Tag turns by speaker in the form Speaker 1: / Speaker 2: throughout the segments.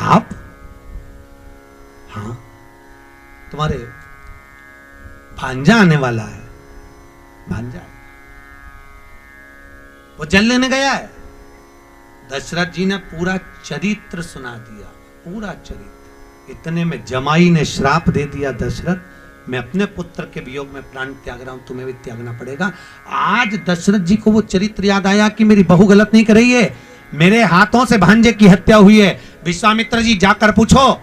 Speaker 1: आप? हाँ, तुम्हारे भांजा आने वाला है, भांजा वो जल लेने गया है। दशरथ जी ने पूरा चरित्र सुना दिया, पूरा चरित्र। इतने में जमाई ने श्राप दे दिया, दशरथ मैं अपने पुत्र के वियोग में प्राण त्याग रहा हूं, तुम्हें भी त्यागना पड़ेगा। आज दशरथ जी को वो चरित्र याद आया कि मेरी बहू गलत नहीं कर रही है, मेरे हाथों से भांजे की हत्या हुई है। विश्वामित्र जी जाकर पूछो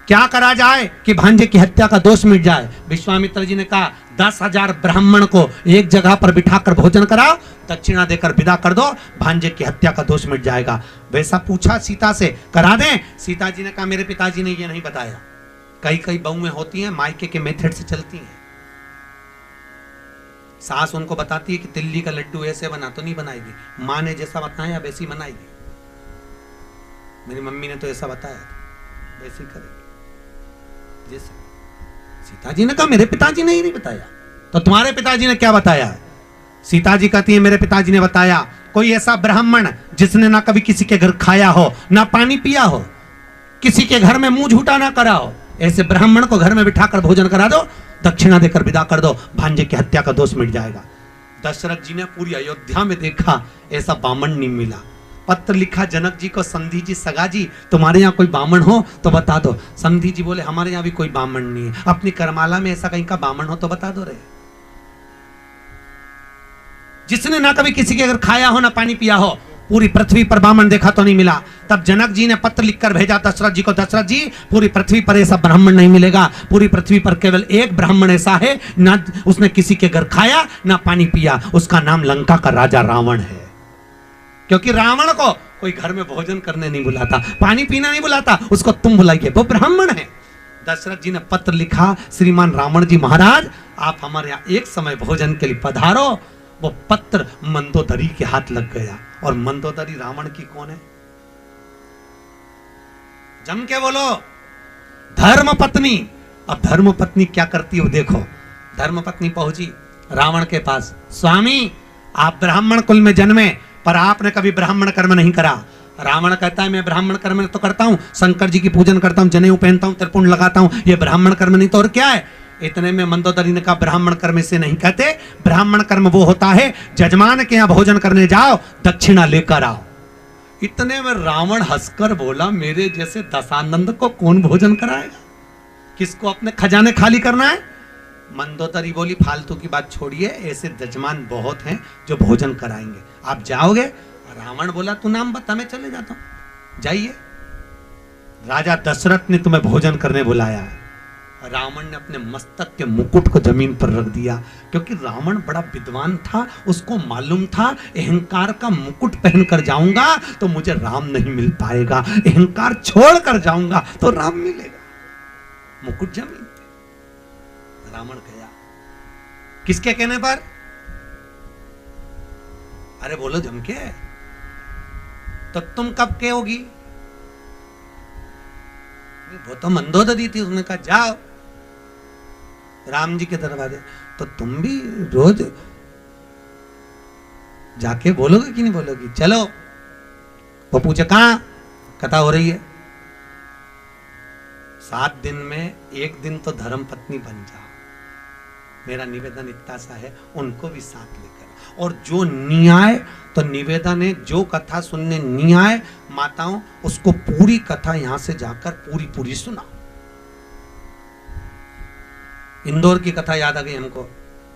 Speaker 1: क्या करा जाए कि भांजे की हत्या का दोष मिट जाए। विश्वामित्र जी ने कहा 10,000 ब्राह्मण को एक जगह पर बिठाकर भोजन कराओ, दक्षिणा देकर विदा कर दो, भांजे की हत्या का दोष मिट जाएगा। वैसा पूछा सीता से, करा दें? सीता जी ने कहा मेरे पिताजी ने ये नहीं बताया। कई कई बहुएं होती हैं मायके के मेथड से चलती हैं। सास उनको बताती है कि तिल्ली का लड्डू ऐसे बना, तो नहीं बनाएगी, माँ ने जैसा बताया वैसी बनाएगी। मेरी मम्मी ने तो ऐसा बताया था, वैसे ही करेगी जैसे। सीता जी ने कहा मेरे पिताजी ने ही नहीं बताया, तो तुम्हारे पिताजी ने क्या बताया? सीता जी कहती है मेरे पिताजी ने बताया कोई ऐसा ब्राह्मण जिसने ना कभी किसी के घर खाया हो, ना पानी पिया हो, किसी के घर में मुंह झूठा ना करा हो, ऐसे ब्राह्मण को घर में बिठाकर भोजन करा दो, दक्षिणा देकर विदा कर दो, भांजे की हत्या का दोष मिट जाएगा। दशरथ जी ने पूरी अयोध्या में देखा, ऐसा बामण नहीं मिला। पत्र लिखा जनक जी को, संधि जी सगा जी तुम्हारे यहाँ कोई बामण हो तो बता दो। संधि जी बोले हमारे यहाँ भी कोई बामण नहीं है, अपनी करमाला में ऐसा कहीं का बामण हो तो बता दो रे, जिसने ना कभी किसी के अगर खाया हो ना पानी पिया हो। पूरी पृथ्वी पर बामण देखा तो नहीं मिला। तब जनक जी ने पत्र लिखकर भेजा दशरथ जी को, दशरथ जी पूरी पृथ्वी पर ऐसा ब्राह्मण नहीं मिलेगा, पूरी पृथ्वी पर केवल एक ब्राह्मण ऐसा है, ना उसने किसी के घर खाया ना पानी पिया, उसका नाम लंका का राजा रावण है। क्योंकि रावण को कोई घर में भोजन करने नहीं बुलाता, पानी पीना नहीं बुलाता, उसको तुम बुलाइए, वो ब्राह्मण है। दशरथ जी ने पत्र लिखा, श्रीमान रावण जी महाराज आप हमारे यहाँ एक समय भोजन के लिए पधारो। वो पत्र मंदोदरी के हाथ लग गया, और मंदोदरी रावण की कौन है? जम के बोलो, धर्म पत्नी। अब धर्म पत्नी क्या करती है देखो। धर्म पत्नी पहुंची रावण के पास, स्वामी आप ब्राह्मण कुल में जन्मे पर आपने कभी ब्राह्मण कर्म नहीं करा। रावण कहता है मैं ब्राह्मण कर्म तो करता हूं, शंकर जी की पूजन करता हूं, जनेऊ पहनता हूं, त्रिपुंड लगाता हूं, ये ब्राह्मण कर्म नहीं तो और क्या है? इतने में मंदोदरी ने कहा ब्राह्मण कर्म इसे नहीं कहते, ब्राह्मण कर्म वो होता है जजमान के यहां भोजन करने जाओ, दक्षिणा लेकर आओ। इतने में रावण हंसकर बोला मेरे जैसे दशानंद को कौन भोजन कराएगा, किसको अपने खजाने खाली करना है? मंदोदरी बोली फालतू की बात छोड़िए, ऐसे जजमान बहुत हैं जो भोजन कराएंगे, आप जाओगे? रावण बोला तू नाम बता मैं चले जाता हूं, जाइए, राजा दशरथ ने तुम्हें भोजन करने बुलाया है। रावण ने अपने मस्तक के मुकुट को जमीन पर रख दिया, क्योंकि रावण बड़ा विद्वान था, उसको मालूम था अहंकार का मुकुट पहनकर जाऊंगा तो मुझे राम नहीं मिल पाएगा, अहंकार छोड़कर जाऊंगा तो राम मिलेगा। मुकुट जमीन पे। रावण गया, किसके कहने पर? अरे बोलो जम के, तो तुम कब कहोगी? वो तो मंदोदरी थी, उसने कहा जाओ राम जी के दरवाजे, तो तुम भी रोज जाके बोलोगे कि नहीं बोलोगी? चलो। वो पूछे कहां? कथा हो रही है। 7 दिन में एक दिन तो धर्म पत्नी बन जाओ, मेरा निवेदन इतना सा है, उनको भी साथ लेकर। और जो न्याय, तो निवेदन ने जो कथा सुनने न्याय माताओं, उसको पूरी कथा यहां से जाकर पूरी पूरी सुना। इंदौर की कथा याद आ गई हमको,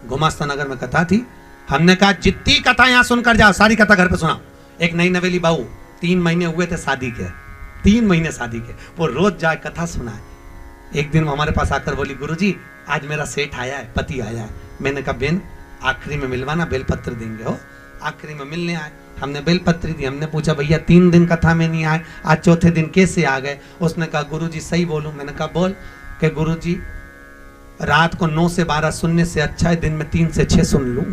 Speaker 1: गुमास्ता नगर में कथा थी, हमने कहा जितनी कथा यहां सुनकर जाओ सारी कथा घर पे सुना। एक नई नवेली बहू, 3 महीने हुए थे शादी के, 3 महीने शादी के, वो रोज जाए कथा सुनाए। एक दिन वो हमारे पास आकर बोली गुरुजी आज मेरा सेठ आया है, पति आया है। मैंने कहा बेन आखिरी में मिलवाना, बेलपत्र देंगे। हो आखिरी में मिलने आए, हमने बेलपत्री दी। हमने पूछा भैया 3 दिन कथा में नहीं आए, आज चौथे दिन कैसे आ गए? उसने कहा गुरुजी सही बोलूं? मैंने कहा बोल। कि गुरुजी रात को 9 से 12 सुनने से अच्छा है दिन में 3 से 6 सुन लूं,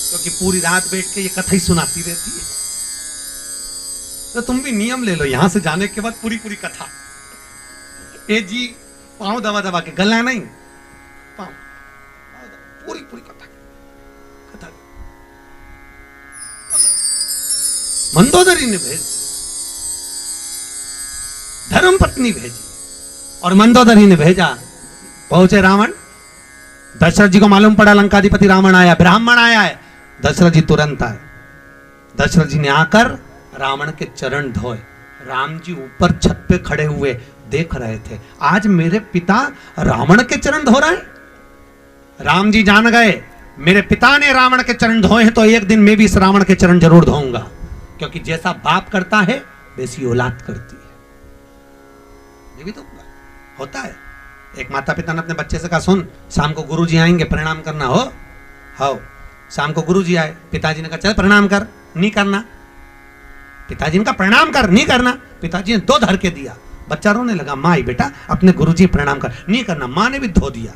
Speaker 1: क्योंकि पूरी रात बैठ के ये कथा ही सुनाती रहती है। तो तुम भी नियम ले लो, यहां से जाने के बाद पूरी पूरी कथा। ए जी पांव दबा दबा के, गला नहीं, पांव पूरी पूरी कथा। कथा। मंदोदरी ने भेज, धर्म पत्नी भेजी और मंदोदरी ने भेजा। पहुंचे रावण, दशरथ जी को मालूम पड़ा लंकाधिपति रावण आया, ब्राह्मण आया है। दशरथ जी तुरंत आए। दशरथ जी ने आकर रावण के चरण धोए। राम जी ऊपर छत पे खड़े हुए देख रहे थे, आज मेरे पिता रावण के चरण धो रहे हैं। राम जी जान गए मेरे पिता ने रावण के चरण धोए हैं तो एक दिन मैं भी इस रावण के चरण जरूर धोऊंगा, क्योंकि जैसा बाप करता है वैसी औलाद करती है। ये भी तो होता है। एक माता पिता ने अपने बच्चे से कहा, सुन शाम को गुरुजी आएंगे, प्रणाम करना हो। शाम को गुरुजी आए, पिताजी ने कहा चल प्रणाम कर, नहीं करना। पिताजी ने कहा प्रणाम कर, नहीं करना। पिताजी ने 2 धर के दिया। बच्चा रोने लगा, माँ ही बेटा अपने गुरुजी प्रणाम कर, नहीं करना। माँ ने भी धो दिया,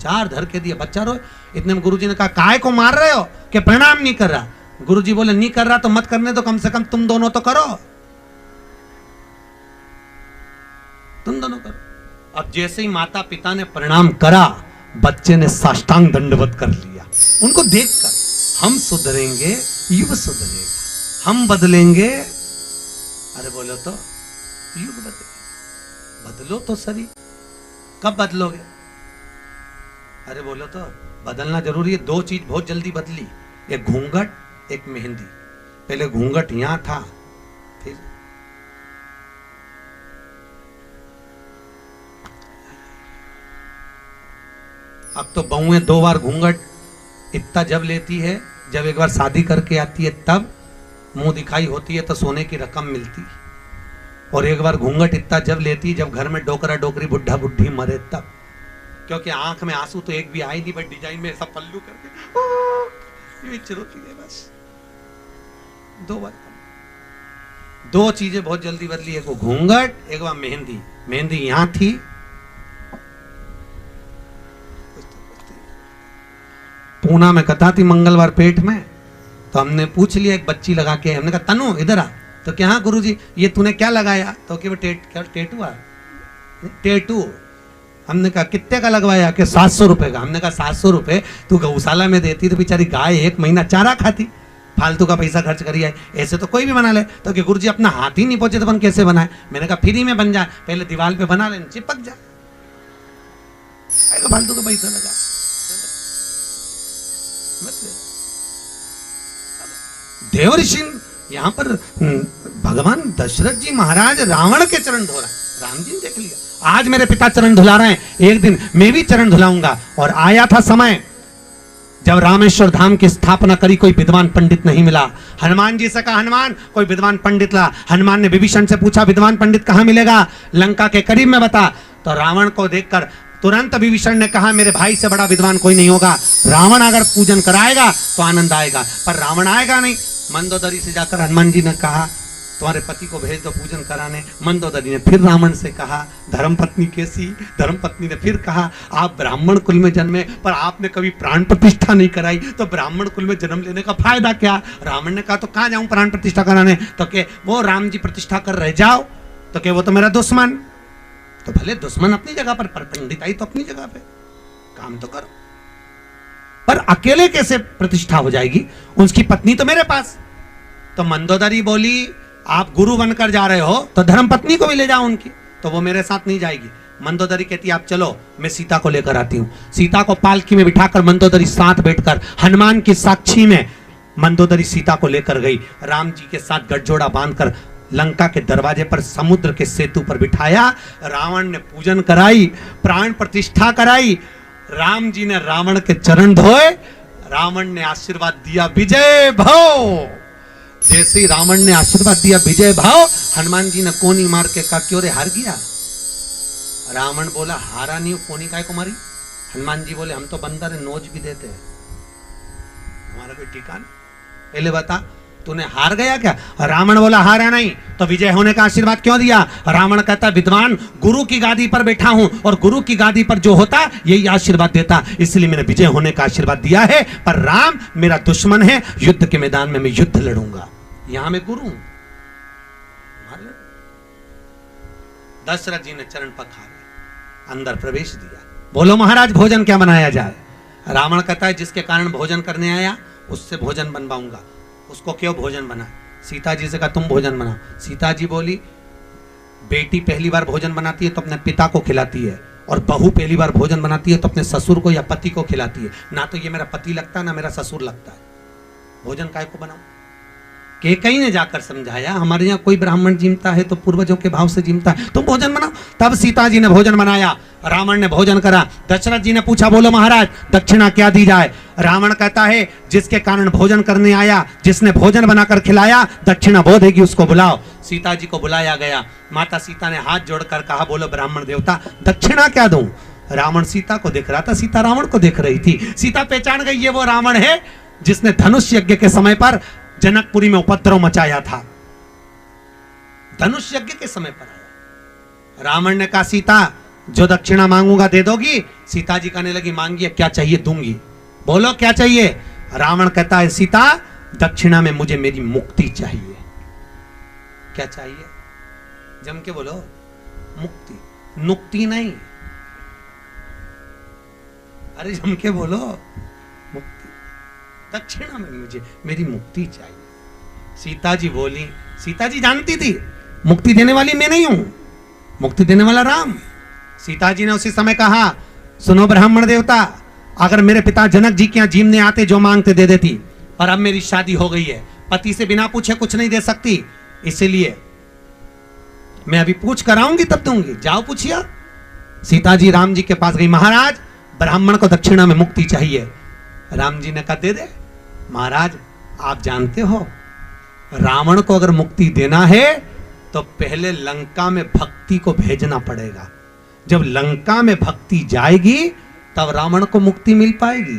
Speaker 1: 4 धर के दिया। बच्चा रोए। इतने में गुरुजी ने कहा काहे को मार रहे हो कि प्रणाम नहीं कर रहा। गुरुजी बोले नहीं कर रहा तो मत करने दो, कम से कम तुम दोनों तो करो, तुम दोनों करो। अब जैसे ही माता पिता ने प्रणाम करा, बच्चे ने साष्टांग दंडवत कर लिया। उनको देखकर हम सुधरेंगे, युग सुधरेगा, हम बदलेंगे। अरे बोलो तो युग बदलेगा, बदलो तो सही। कब बदलोगे? अरे बोलो तो बदलना जरूरी है। 2 चीज बहुत जल्दी बदली, एक घूंघट, एक मेहंदी। पहले घूंघट यहां था, फिर अब तो बहुएं 2 बार घूंघट इतना जब लेती है, जब एक बार शादी करके आती है तब मुंह दिखाई होती है तो सोने की रकम मिलती है, और एक बार घूंघट इतना जब लेती है जब घर में डोकरा डोकरी बुढ़ा बुढ़ी मरे तब। क्योंकि आंख में आंसू तो एक भी आई नहीं, बट डिजाइन में सब पल्लू करके रोती है बस। 2 बार 2 चीजें बहुत जल्दी बदली, एक वो घूंघट, एक बार मेहंदी। मेहंदी यहां थी, पूना में कथा थी मंगलवार पेट में, तो हमने पूछ लिया, एक बच्ची लगा के, हमने कहा तनु इधर आ, तो क्या हाँ गुरुजी ये तूने क्या लगाया, तो कि वो टेटू। हमने कहा कितने का लगवाया, कि 700 रुपए का। हमने कहा 700 रुपए तू गौशाला में देती तो बेचारी गाय 1 महीना चारा खाती, फालतू का पैसा खर्च करी है, ऐसे तो कोई भी बना ले। तो कि गुरुजी अपना हाथ ही नहीं पहुंचे तो अपन कैसे बनाए। मैंने कहा फ्री में बन जाए, पहले दीवार पे बना ले, चिपक जा, फालतू का पैसा लगा। देव ऋषि यहाँ पर भगवान दशरथ जी महाराज रावण के चरण धो रहे हैं। राम जी ने देख लिया आज मेरे पिता चरण धुला रहे हैं, एक दिन मैं भी चरण धुलाऊंगा। और आया था समय जब रामेश्वर धाम की स्थापना करी, कोई विद्वान पंडित नहीं मिला। हनुमान जी से कहा हनुमान कोई विद्वान पंडित ला। हनुमान ने विभीषण से पूछा विद्वान पंडित कहाँ मिलेगा, लंका के करीब में बता। तो रावण को देखकर तुरंत विभीषण ने कहा मेरे भाई से बड़ा विद्वान कोई नहीं होगा। रावण अगर पूजन कराएगा तो आनंद आएगा, पर रावण आएगा नहीं। मंदोदरी से जाकर हनुमान जी ने कहा तुम्हारे पति को भेज दो पूजन कराने। मंदोदरी ने फिर रावण से कहा धर्मपत्नी कैसी। धर्मपत्नी ने फिर कहा आप ब्राह्मण कुल में जन्मे पर आपने कभी प्राण प्रतिष्ठा नहीं कराई, तो ब्राह्मण कुल में जन्म लेने का फायदा क्या। रावण ने कहा तो कहाँ जाऊं प्राण प्रतिष्ठा कराने, तो के वो राम जी प्रतिष्ठा कर रह जाओ, तो के वो तो मेरा दुश्मन। तो भले दुश्मन अपनी जगह पर पंडिताई तो अपनी जगह पे, काम तो करो, पर अकेले कैसे प्रतिष्ठा हो जाएगी, उसकी पत्नी तो मेरे पास। तो मंदोदरी बोली आप गुरु बनकर जा रहे हो तो धर्म पत्नी को भी ले जाओ उनकी, तो वो मेरे साथ नहीं जाएगी। मंदोदरी कहती आप चलो मैं सीता को लेकर आती हूँ। सीता को पालकी में बिठाकर मंदोदरी साथ बैठकर हनुमान की साक्षी में मंदोदरी सीता को लेकर गई। राम जी के साथ गठजोड़ा बांधकर लंका के दरवाजे पर समुद्र के सेतु पर बिठाया। रावण ने पूजन कराई, प्राण प्रतिष्ठा कराई। राम जी ने रावण के चरण धोए, रावण ने आशीर्वाद दिया विजय भव। जैसे ही रावण ने आशीर्वाद दिया विजय भाव, हनुमान जी ने कोनी मार के कहा क्यों रे हार गया। रावण बोला हारा नहीं, कोनी काय को मारी। हनुमान जी बोले हम तो बंदर है, नोच भी देते हैं, हमारा कोई ठिकाना। पहले बता तूने हार गया क्या। रावण बोला हारा नहीं, तो विजय होने का आशीर्वाद क्यों दिया। रावण कहता विद्वान गुरु की गादी पर बैठा हूं और गुरु की गादी पर जो होता यही आशीर्वाद देता, इसलिए मैंने विजय होने का आशीर्वाद दिया है। पर राम मेरा दुश्मन है, युद्ध के मैदान में मैं युद्ध लड़ूंगा, यहां मैं गुरु हूं। दशरथ जी ने चरण पखारे, अंदर प्रवेश दिया। बोलो महाराज भोजन क्या बनाया जाए। रावण कहता है जिसके कारण भोजन करने आया उससे भोजन बनवाऊंगा। उसको क्यों भोजन बना। सीता जी से कहा तुम भोजन बनाओ। सीता जी बोली बेटी पहली बार भोजन बनाती है तो अपने पिता को खिलाती है, और बहू पहली बार भोजन बनाती है तो अपने ससुर को या पति को खिलाती है। ना तो ये मेरा पति लगता है ना मेरा ससुर लगता है, भोजन काय को बनाऊं। कैकेयी ने जाकर समझाया, हमारे यहाँ कोई ब्राह्मण जीमता है तो पूर्वजों के भाव से जीमता है, तुम भोजन बनाओ। तब सीता जी ने भोजन बनाया, रावण ने भोजन करा। दशरथ जी ने पूछा, बोलो महाराज दक्षिणा क्या दी जाए। रावण कहता है, जिसके कारण भोजन करने आया, जिसने भोजन बनाकर खिलाया, दक्षिणा बोधेगी उसको बुलाओ। सीता जी को बुलाया गया। माता सीता ने हाथ जोड़कर कहा, बोलो ब्राह्मण देवता दक्षिणा क्या दूं। रावण सीता को देख रहा था, सीता रावण को देख रही थी। सीता पहचान गई, ये वो रावण है जिसने धनुष यज्ञ के समय पर जनकपुरी में उपद्रव मचाया था। धनुष यज्ञ के समय पर आया। रावण ने कहा, सीता जो दक्षिणा मांगूंगा दे दोगी। सीता जी कहने लगी, मांगिए क्या चाहिए दूंगी, बोलो क्या चाहिए। रावण कहता है, सीता दक्षिणा में मुझे मेरी मुक्ति चाहिए। क्या चाहिए, जम के बोलो। मुक्ति, नुक्ति नहीं, अरे जम के बोलो। मुक्ति, दक्षिणा में मुझे मेरी मुक्ति चाहिए। सीता जी बोली, सीता जी जानती थी मुक्ति देने वाली मैं नहीं हूं, मुक्ति देने वाला राम। सीता जी ने उसी समय कहा, सुनो ब्राह्मण देवता, अगर मेरे पिता जनक जी के यहाँ जीमने आते जो मांगते दे देती, पर अब मेरी शादी हो गई है, पति से बिना पूछे कुछ नहीं दे सकती, इसलिए मैं अभी पूछ कर आऊंगी तब दूंगी, जाओ पूछिए। सीता जी राम जी के पास गई, महाराज ब्राह्मण को दक्षिणा में मुक्ति चाहिए। राम जी ने कहा, दे दे। महाराज आप जानते हो, रावण को अगर मुक्ति देना है तो पहले लंका में भक्ति को भेजना पड़ेगा। जब लंका में भक्ति जाएगी तब रावण को मुक्ति मिल पाएगी।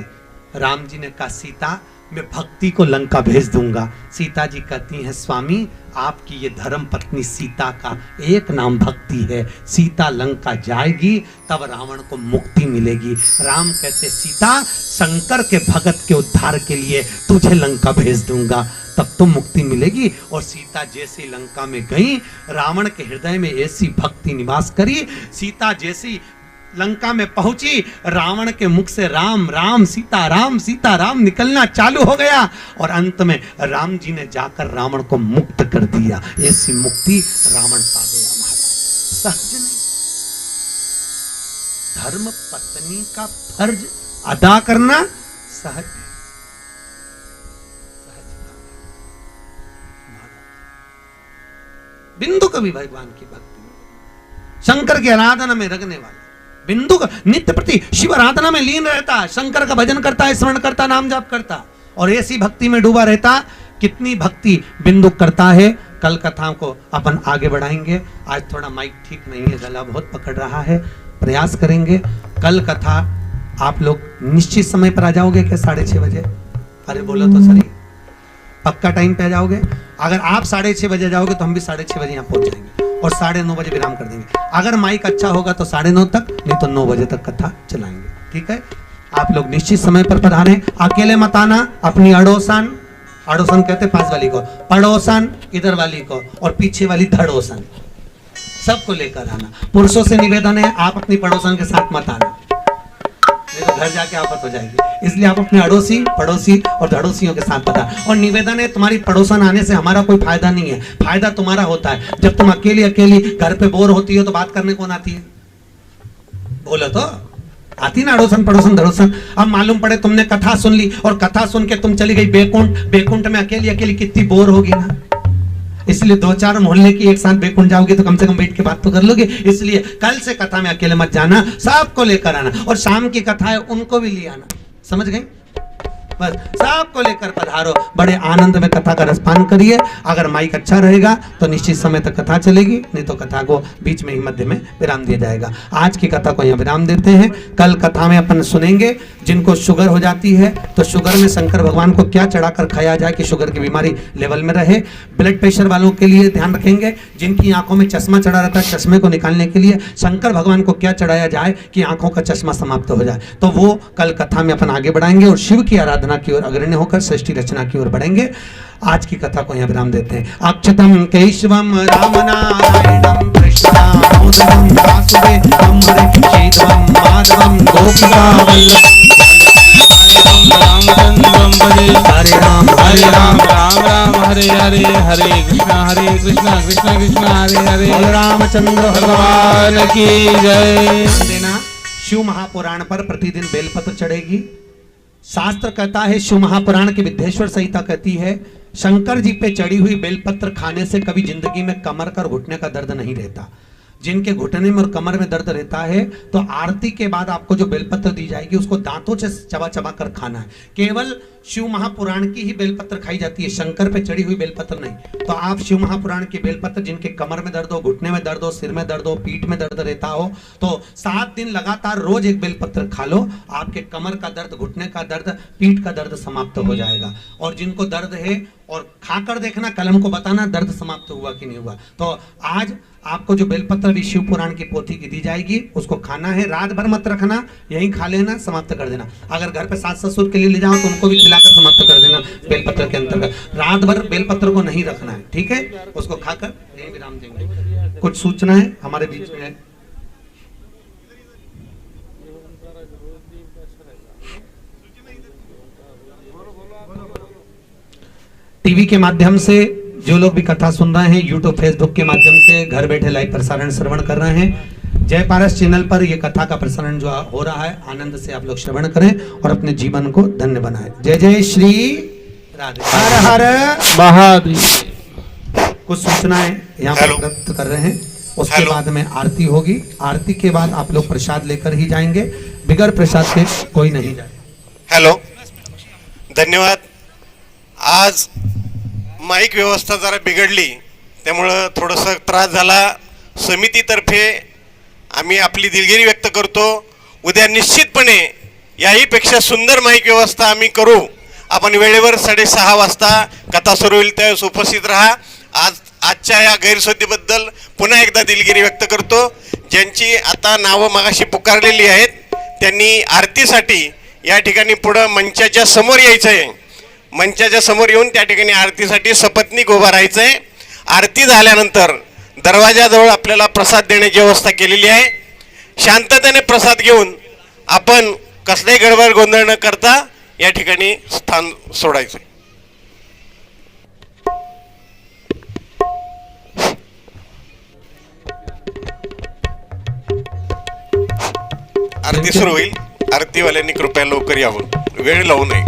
Speaker 1: राम जी ने कहा, सीता मैं भक्ति को लंका भेज दूंगा। सीता जी कहती हैं, स्वामी आपकी ये धर्म पत्नी सीता का एक नाम भक्ति है, सीता लंका जाएगी तब रावण को मुक्ति मिलेगी। राम कहते, सीता शंकर के भगत के उद्धार के लिए तुझे लंका भेज दूंगा, तब तो मुक्ति मिलेगी। और सीता जैसे लंका में गई, रावण के हृदय में ऐसी भक्ति निवास करी। सीता जैसी लंका में पहुंची, रावण के मुख से राम राम सीता राम निकलना चालू हो गया, और अंत में राम जी ने जाकर रावण को मुक्त कर दिया। ऐसी मुक्ति रावण पा गया। महाराज सहज नहीं, धर्म पत्नी का फर्ज अदा करना सहज है। बिंदु कभी भगवान की भक्ति, शंकर की आराधना में रखने वाला, बिंदु का नित्य प्रति शिव आराधना में लीन रहता, शंकर का भजन करता है, स्मरण करता, नाम जाप करता, और ऐसी भक्ति में डूबा रहता। कितनी भक्ति बिंदु करता है। कल कथाओं को अपन आगे बढ़ाएंगे। आज थोड़ा माइक ठीक नहीं है, गला बहुत पकड़ रहा है, प्रयास करेंगे। कल कथा आप लोग निश्चित समय पर आ जाओगे क्या? 6:30 बजे? अरे बोलो तो सही, पक्का टाइम पे आ जाओगे? अगर आप 6:30 बजे जाओगे तो हम भी 6:30 बजे यहाँ पहुंच जाएंगे, और 9:30 बजे विराम कर देंगे। अगर माइक अच्छा होगा तो 9:30 तक, नहीं तो 9 बजे तक कथा चलाएंगे। ठीक है, आप लोग निश्चित समय पर पधारें। अकेले मत आना, अपनी अड़ोसन, अड़ोसन कहते पास वाली को, पड़ोसन इधर वाली को, और पीछे वाली धड़ोसन, सबको लेकर आना। पुरुषों से निवेदन है, आप अपनी पड़ोसन के साथ मत आना, नहीं तो घर जाके आफत हो जाएगी। इसलिए आप अपने अड़ोसी, पड़ोसी और धड़ोसियों के साथ पता। और निवेदन है, तुम्हारी पड़ोसन आने से हमारा कोई फायदा नहीं है, फायदा तुम्हारा होता है। जब तुम अकेली अकेली घर पे बोर होती हो तो बात करने कौन आती है? बोलो तो आती ना, अड़ोसन पड़ोसन धड़ोसन। अब मालूम पड़े तुमने कथा सुन ली और कथा सुन के तुम चली गई बैकुंठ, बैकुंठ में अकेली अकेली कितनी बोर होगी ना। इसलिए 2-4 मोहल्ले की एक साथ बैकुंठ जाओगे तो कम से कम बैठ के बात तो कर लोगे। इसलिए कल से कथा में अकेले मत जाना, सबको लेकर आना, और शाम की कथा है उनको भी ले आना। समझ गए? बस सबको लेकर पधारो, बड़े आनंद में कथा का रसपान करिए। अगर माइक अच्छा रहेगा तो निश्चित समय तक कथा चलेगी, नहीं तो कथा को बीच में ही मध्य में विराम दिया जाएगा। आज की कथा को यहाँ विराम देते हैं। कल कथा में अपन सुनेंगे जिनको शुगर हो जाती है तो शुगर में शंकर भगवान को क्या चढ़ाकर खाया जाए कि शुगर की बीमारी लेवल में रहे। ब्लड प्रेशर वालों के लिए ध्यान रखेंगे, जिनकी आंखों में चश्मा चढ़ा रहता है, चश्मे को निकालने के लिए शंकर भगवान को क्या चढ़ाया जाए कि आंखों का चश्मा समाप्त हो जाए। तो वो कल कथा में अपन आगे बढ़ाएंगे और शिव की आराधना की ओर अग्रणी होकर सृष्टि रचना की ओर बढ़ेंगे। आज की कथा को यहाँ विराम देते हैं। अक्षतम केशवम राम नारायणम कृष्णामोदरम वासुदेवम शीतवम माधवम गोपिका वल्लभम
Speaker 2: रामचंद्रं भजे
Speaker 1: हरे राम
Speaker 2: राम राम हरे हरे हरे कृष्णा कृष्ण कृष्ण हरे हरे
Speaker 1: रामचंद्र
Speaker 2: भगवान की जय।
Speaker 1: देना शिव महापुराण पर प्रतिदिन बेलपत्र चढ़ेगी। शास्त्र कहता है, शिव महापुराण की विद्येश्वर संहिता कहती है, शंकर जी पे चढ़ी हुई बेलपत्र खाने से कभी जिंदगी में कमर का और घुटने का दर्द नहीं रहता। जिनके घुटने में और कमर में दर्द रहता है तो आरती के बाद आपको जो बेलपत्र दी जाएगी उसको दांतों से चबा चबा कर खाना है। केवल शिव महापुराण की ही बेलपत्र खाई जाती है, शंकर पे चढ़ी हुई बेलपत्र नहीं। तो आप शिव महापुराण की बेलपत्र, जिनके कमर में दर्द हो, घुटने में दर्द हो, सिर में दर्द हो, पीठ में दर्द रहता हो, तो 7 दिन लगातार रोज एक बेलपत्र खा लो। आपके कमर का दर्द, घुटने का दर्द, पीठ का दर्द समाप्त हो जाएगा। और जिनको दर्द है और खाकर देखना, कल हमको बताना दर्द समाप्त हुआ कि नहीं हुआ। तो आज आपको जो बेलपत्र भी शिव पुराण की पोथी की दी जाएगी उसको खाना है। रात भर मत रखना, यहीं खा लेना, समाप्त कर देना। अगर घर पे सास ससुर के लिए ले जाओ तो उनको भी खिलाकर समाप्त कर देना बेलपत्र के अंतर्गत। रात भर बेलपत्र को नहीं रखना है, ठीक है? उसको खाकर यहीं विराम देंगे। कुछ सूचना है हमारे बीच में है? टीवी के माध्यम से जो लोग भी कथा सुन रहे हैं, यूट्यूब फेसबुक के माध्यम से घर बैठे लाइव प्रसारण श्रवण कर रहे हैं, जय पारस चैनल पर ये कथा का प्रसारण जो हो रहा है, आनंद से आप लोग श्रवण करें और अपने जीवन को धन्य बनाएं। जय जय श्री राधे, हर हर
Speaker 2: महादेव।
Speaker 1: कुछ सूचनाएं यहाँ पर प्राप्त कर रहे हैं, उसके बाद में आरती होगी। आरती के बाद आप लोग प्रसाद लेकर ही जाएंगे, बिगर प्रसाद के कोई नहीं जाए।
Speaker 3: हॅलो, धन्यवाद। आज माईक व्यवस्था जरा बिघडली, त्यामुळं थोडंसं त्रास झाला। समितीतर्फे आम्ही आपली दिलगिरी व्यक्त करतो। उद्या निश्चितपणे याहीपेक्षा सुंदर माईक व्यवस्था आम्ही करू। आपण वेळेवर 6:30 वाजता कथा सुरू होईल त्यावेळेस उपस्थित राहा। आजच्या या गैरसोयीबद्दल पुन्हा एकदा दिलगिरी व्यक्त करतो। ज्यांची आता नावं मगाशी पुकारलेली आहेत त्यांनी आरतीसाठी या ठिकाणी पुढं मंचाच्या समोर यायचं आहे। मंचाच्या समोर येऊन त्या ठिकाणी आरतीसाठी सपत्नीक उभा राहायचं आहे। आरती झाल्यानंतर दरवाजाजवळ आपल्याला प्रसाद देण्याची व्यवस्था केलेली आहे। शांततेने प्रसाद घेऊन आपण कसलेही गडबड गोंधळ न करता या ठिकाणी स्थान सोडायचं। आरती सुरू होईल। आरतीवाल्यांनी कृपया लवकर यावं, वेळ लावू नये।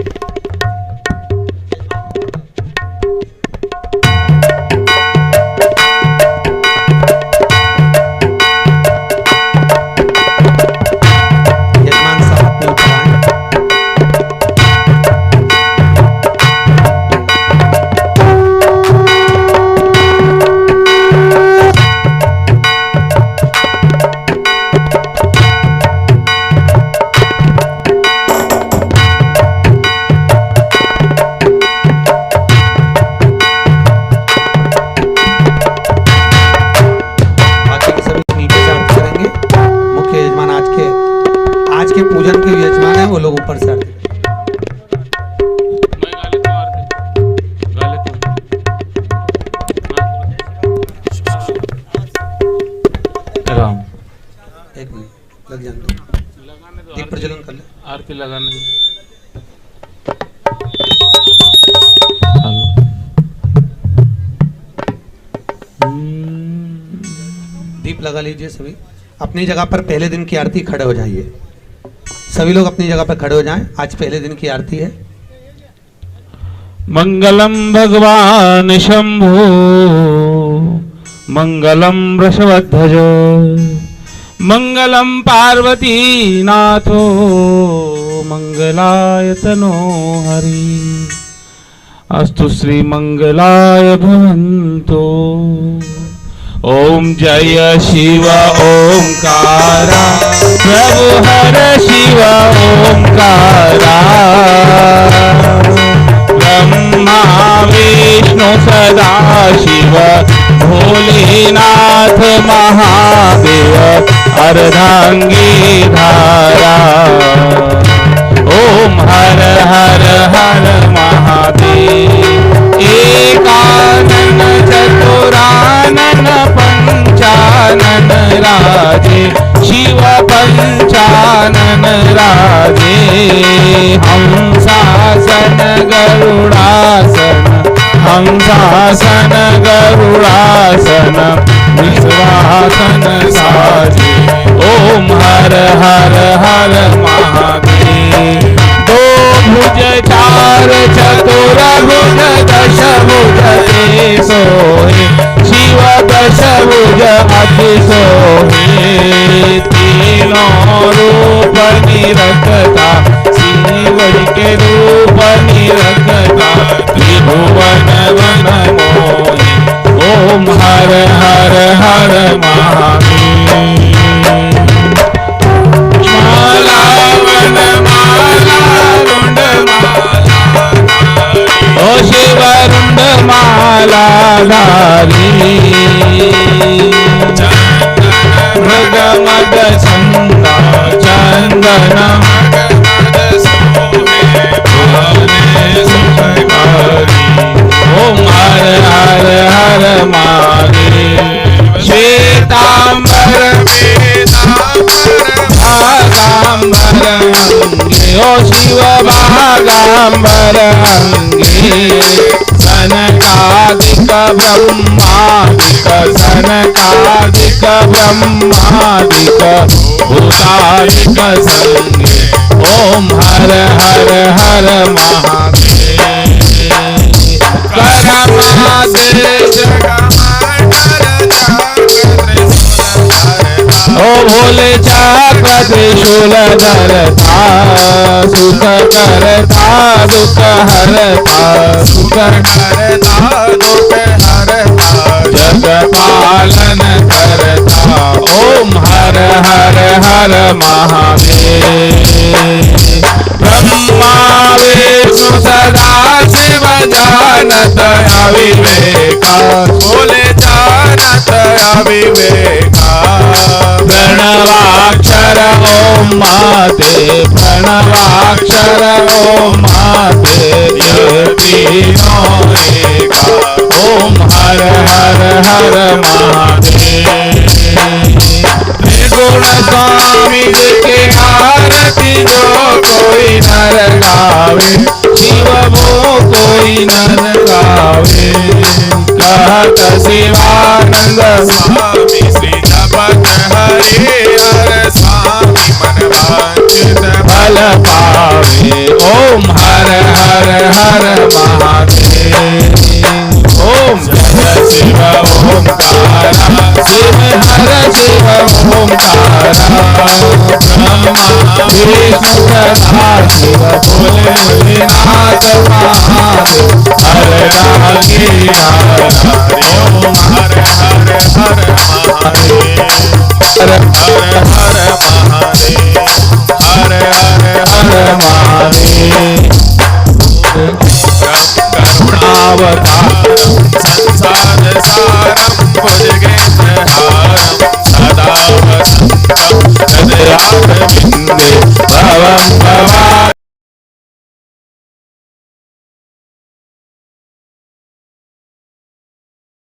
Speaker 1: पूजन के यजमान है वो लोग ऊपर से आते।
Speaker 2: राम
Speaker 1: एक मिनट लग जाने दो, दीप प्रज्वलन कर ले,
Speaker 2: आरती लगाने दो।
Speaker 1: दीप लगा लीजिए सभी। अपनी जगह पर पहले दिन की आरती खड़े हो जाइए। सभी लोग अपनी जगह पर खड़े हो जाएं। आज पहले दिन की आरती है।
Speaker 2: मंगलम भगवान शंभो, मंगलम वृषभध्वज, मंगलम पार्वती नाथो, मंगलाय तनो हरि। अस्तु श्री मंगलाय भवन्तु। ओम जय शिव ओंकारा, प्रभु हर शिव ओंकारा। ब्रह्मा विष्णु सदा शिव, भोलेनाथ महादेव, अर्धांगी धारा। ओम हर हर हर महादेव। एकानन चतुरानन पंचानन राजे, शिव पंचानन राजे। हंसा आसन गरुड़ासन विश्वासन साजे। ओम हर हर हर महादेव। दो भुज चार चतुर भुज दश भुज ते सोहे शिव दश भुज अति सोहे। तीनों रूप निरखता शिव के रूप निरखता त्रिभुवन वन मोहे। ओम हर हर हर महादेव। माला वन माला रुंड माला ओ शिव रुंड माला धारी। मृग मद चंदा चंदन ओम हर हर हर महादेव। श्वेतांबर भागांबर अंगे ओ शिव भागांबर अंगे। सनकादिक ब्रह्मादिक सनकादिक ब्रह्मादिक भूतादिक संगे। ओम हर हर हर महादेव। ओ भोले चक्र त्रिशूल धरता सुख करता दुख हरता सुख करता दुख हरता जग पालन करता। ओम हर हर हर महादेव। ब्रह्मा विष्णु सदा शिव जानत अविवेका बोले जानत अविवेका। प्रणवाक्षर ओम माते प्रणवाक्षर ओम माते ये तीनों एका। ओम हर हर हर महादेव। त्रिगुण स्वामी जी के आरती जो कोई नर गावे शिव वो कोई नर गावे। कहत शिवानंद स्वामी श्री जपत हरे हर स्वामी मन वांछित फल पावे। ओम हर हर हर महादेव। ओम जय शिव ओंकारा शिव हर शिव ओंकारा। ब्रह्मा विष्णु सदा शिव भोलेनाथ महादेव हर रागे ओम हर हर हर महादेव। हर हर हर महादेव हर हर हर महादेव। करुणावतारम संसार सारम भुजगेन्द्रहारम सदा वसंतम हृदयारविंदे भवं